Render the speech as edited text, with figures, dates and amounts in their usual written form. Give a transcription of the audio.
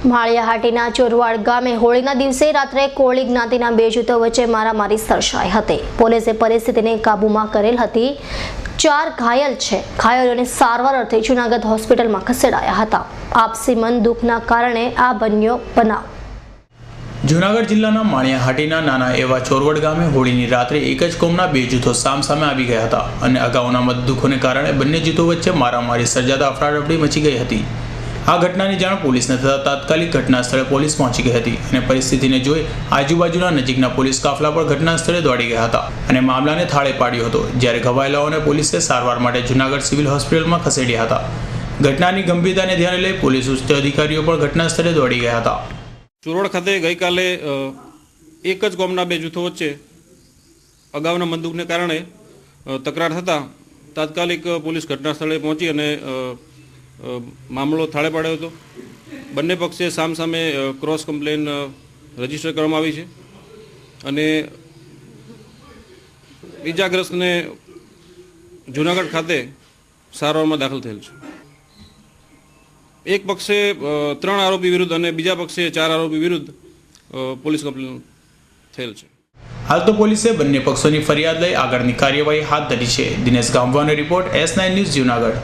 માળિયાહાટીના ચોરવાડ ગામે હોળીના દિવસે રાત્રે કોળી જ્ઞાતિના બે જૂથો વચ્ચે મારામારી સર્જાઈ હતી। પોલીસે પરિસ્થિતિને કાબૂમાં કરેલ હતી। 4 ઘાયલ છે। ઘાયલોને સારવાર અર્થે જૂનાગઢ હોસ્પિટલમાં ખસેડાયા હતા। આપસી મન દુઃખના કારણે આ બન્યો બનાવ। જૂનાગઢ જિલ્લાના માળિયાહાટીના નાના એવા ચોરવડ ગામે હોળીની રાત્રે એક જ કોમના બે જૂથો સામસામે આવી ગયા હતા અને અગાઉના મતદુખોને કારણે બંને જૂથો વચ્ચે મારામારી સર્જાતા અફડાતફડી મચી ગઈ હતી। આ ઘટનાની જાણ પોલીસને થતાં તાત્કાલિક ઘટના સ્થળે પોલીસ પહોંચી ગઈ હતી અને પરિસ્થિતિને જોઈ આજુબાજુના નજીકના પોલીસ કાફલા પર ઘટના સ્થળે દોડી ગયા હતા અને મામલાને થાળે પાડ્યો હતો। જ્યારે ઘવાયેલાઓને પોલીસે સારવાર માટે જૂનાગઢ સિવિલ હોસ્પિટલમાં ખસેડ્યા હતા। ઘટનાની ગંભીરતાને ધ્યાને લઈ પોલીસ ઉચ્ચ અધિકારીઓ પણ ઘટના સ્થળે દોડી ગયા હતા। ચોરવડ ખાતે ગઈકાલે એક જ ગામના બે જૂથો વચ્ચે અગાઉના મતદુખને કારણે તકરાર થતાં તાત્કાલિક પોલીસ ઘટના સ્થળે પહોંચી અને મામલો થાળે પાડ્યો હતો। બંને પક્ષે સામસામે ક્રોસ કમ્પ્લેન રજીસ્ટર કરવામાં આવી છે અને ઇજાગ્રસ્તને જૂનાગઢ ખાતે સારવારમાં દાખલ થયેલ છે। એક પક્ષે 3 આરોપી વિરુદ્ધ અને બીજા પક્ષે 4 આરોપી વિરુદ્ધ પોલીસ કમ્પ્લેન થયેલ છે। હાલ તો પોલીસે બંને પક્ષોની ફરિયાદ લઈ આગળની કાર્યવાહી હાથ ધરી છે। દિનેશ ગામવાનો રિપોર્ટ S9 ન્યૂઝ જૂનાગઢ।